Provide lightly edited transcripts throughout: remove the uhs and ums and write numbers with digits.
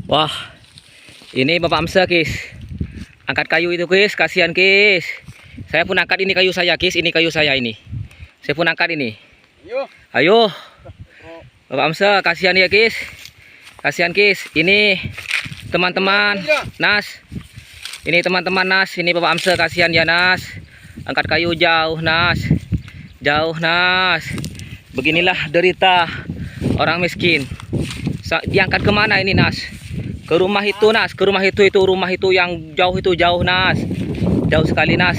Wah, ini Bapak Amsa, Kis. Angkat kayu itu, Kis. Kasihan, Kis. Saya pun angkat ini kayu saya, Kis. Ini kayu saya ini. Saya pun angkat ini. Ayo. Bapak Amsa, kasihan ya, Kis. Kasihan, Kis. Ini teman-teman Nas. Ini teman-teman Nas. Ini Bapak Amsa, kasihan ya, Nas. Angkat kayu jauh, Nas. Jauh, Nas. Beginilah derita orang miskin. Diangkat kemana ini, Nas? Ke rumah itu, Nas. Ke rumah itu rumah itu yang jauh itu, jauh, Nas. Jauh sekali, Nas.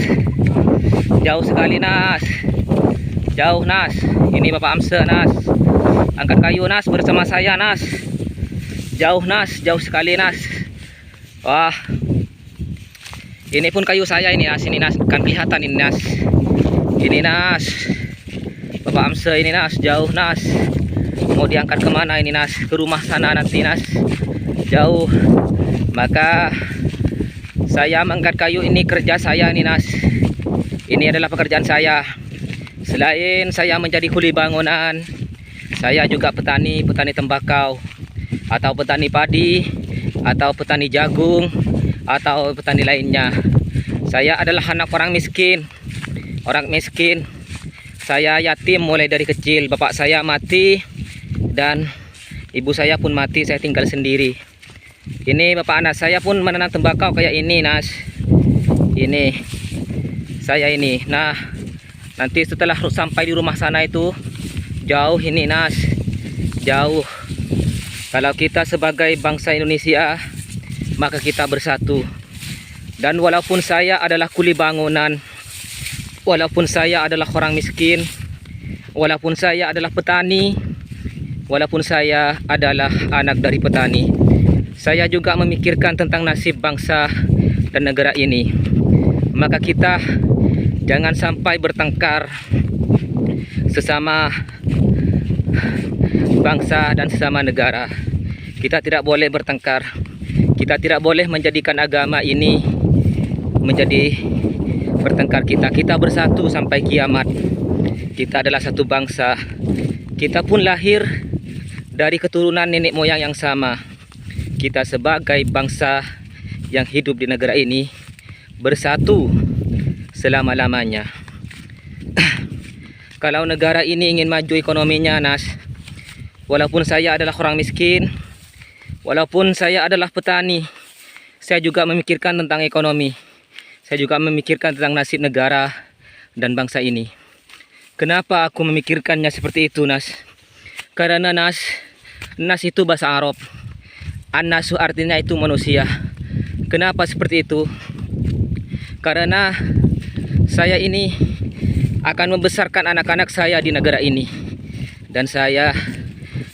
Jauh sekali, Nas. Jauh, Nas. Ini Bapak Amsa, Nas. Angkat kayu, Nas, bersama saya, Nas. Jauh, Nas. Jauh sekali, Nas. Wah. Ini pun kayu saya ini, Nas. Ini, Nas. Kan kelihatan ini, Nas. Ini, Nas. Bapak Amsa ini, Nas. Jauh, Nas. Mau diangkat kemana ini, Nas? Ke rumah sana nanti, Nas. Jauh. Maka saya mengangkat kayu ini kerja saya ini, Nas. Ini adalah pekerjaan saya. Selain saya menjadi kuli bangunan, saya juga petani tembakau, atau petani padi, atau petani jagung, atau petani lainnya. Saya adalah anak orang miskin. Orang miskin. Saya yatim mulai dari kecil. Bapak saya mati dan ibu saya pun mati. Saya tinggal sendiri. Ini bapak anak saya pun menanam tembakau kayak ini, Nas. Ini saya ini. Nah, nanti setelah sampai di rumah sana itu jauh ini, Nas. Jauh. Kalau kita sebagai bangsa Indonesia, maka kita bersatu. Dan walaupun saya adalah kuli bangunan, walaupun saya adalah orang miskin, walaupun saya adalah petani, walaupun saya adalah anak dari petani, saya juga memikirkan tentang nasib bangsa dan negara ini. Maka kita jangan sampai bertengkar sesama bangsa dan sesama negara. Kita tidak boleh bertengkar. Kita tidak boleh menjadikan agama ini menjadi bertengkar kita. Kita bersatu sampai kiamat. Kita adalah satu bangsa. Kita pun lahir dari keturunan nenek moyang yang sama. Kita sebagai bangsa yang hidup di negara ini bersatu selama-lamanya. Kalau negara ini ingin maju ekonominya, Nas, walaupun saya adalah orang miskin, walaupun saya adalah petani, saya juga memikirkan tentang ekonomi. Saya juga memikirkan tentang nasib negara dan bangsa ini. Kenapa aku memikirkannya seperti itu, Nas? Karena Nas itu bahasa Arab. An-nasu artinya itu manusia. Kenapa seperti itu? Karena saya ini akan membesarkan anak-anak saya di negara ini. Dan saya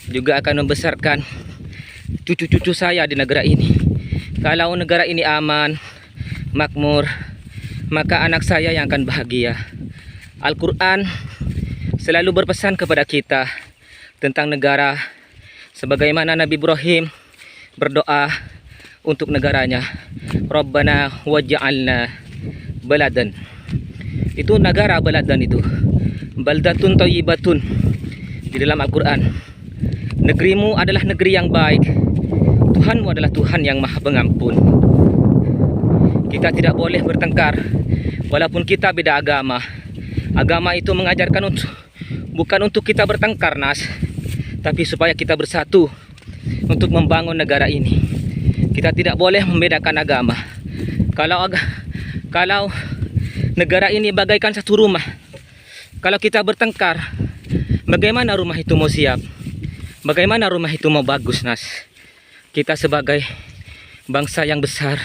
juga akan membesarkan cucu-cucu saya di negara ini. Kalau negara ini aman, makmur, maka anak saya yang akan bahagia. Al-Quran selalu berpesan kepada kita tentang negara, sebagaimana Nabi Ibrahim berdoa untuk negaranya, Rabbana waj'alna baladan. Itu negara baladan itu, baldatun thayyibatun di dalam Al-Quran. Negerimu adalah negeri yang baik, Tuhanmu adalah Tuhan yang maha pengampun. Kita tidak boleh bertengkar walaupun kita beda agama. Agama itu mengajarkan bukan untuk kita bertengkar, Nas, tapi supaya kita bersatu untuk membangun negara ini. Kita tidak boleh membedakan agama. Kalau negara ini bagaikan satu rumah, kalau kita bertengkar, bagaimana rumah itu mau siap? Bagaimana rumah itu mau bagus, Nas? Kita sebagai bangsa yang besar,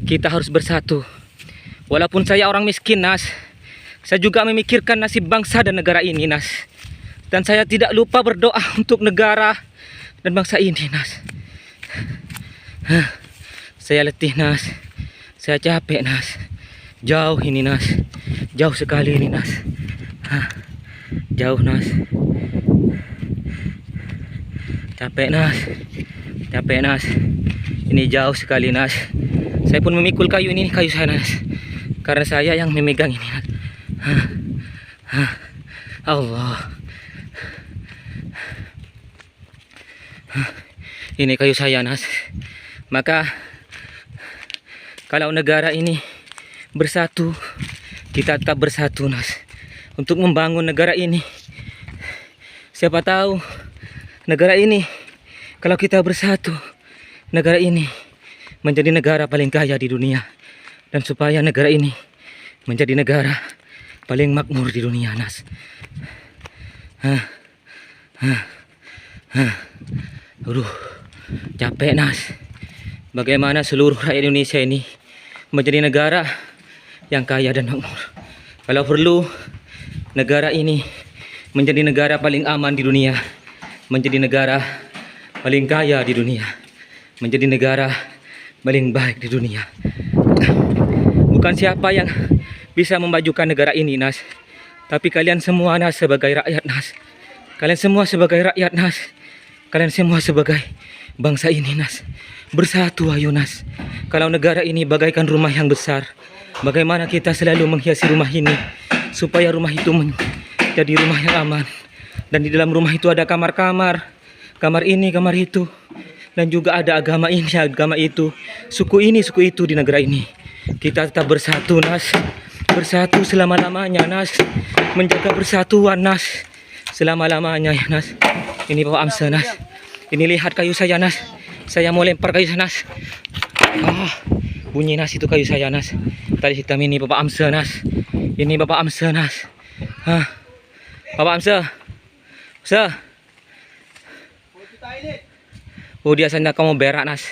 kita harus bersatu. Walaupun saya orang miskin, Nas, saya juga memikirkan nasib bangsa dan negara ini, Nas. Dan saya tidak lupa berdoa untuk negara dan bangsa ini, Nas. Saya letih, Nas. Saya capek, Nas. Jauh ini, Nas. Jauh sekali ini, Nas. Jauh, Nas. Capek, Nas. Capek, Nas. Ini jauh sekali, Nas. Saya pun memikul kayu ini, kayu saya, Nas. Karena saya yang memegang ini, Nas. Allah. Ini kayu saya, Nas. Maka kalau negara ini bersatu, kita tetap bersatu, Nas, untuk membangun negara ini. Siapa tahu negara ini, kalau kita bersatu, negara ini menjadi negara paling kaya di dunia. Dan supaya negara ini menjadi negara paling makmur di dunia, Nas. Aduh, capek, Nas. Bagaimana seluruh rakyat Indonesia ini menjadi negara yang kaya dan makmur. Kalau perlu, negara ini menjadi negara paling aman di dunia, menjadi negara paling kaya di dunia, menjadi negara paling baik di dunia. Bukan siapa yang bisa memajukan negara ini, Nas, tapi kalian semua, Nas, sebagai rakyat, Nas. Kalian semua sebagai rakyat, Nas. Kalian semua sebagai bangsa ini, Nas. Bersatu, ayo, Nas. Kalau negara ini bagaikan rumah yang besar, bagaimana kita selalu menghiasi rumah ini supaya rumah itu menjadi rumah yang aman. Dan di dalam rumah itu ada kamar-kamar, kamar ini, kamar itu, dan juga ada agama ini, agama itu, suku ini, suku itu di negara ini. Kita tetap bersatu, Nas. Bersatu selama-lamanya, Nas. Menjaga persatuan, Nas, selama-lamanya, ya, Nas. Ini Bapak Amsa, Nas. Ini lihat kayu saya, Nas. Saya mau lempar kayu saya, Nas. Bunyi, Nas, itu kayu saya, Nas. Tali hitam ini Bapak Amsa, Nas. Ini Bapak Amsa, Nas. Bapak Amsa. Amsa. Oh, dia sana kamu berak, Nas.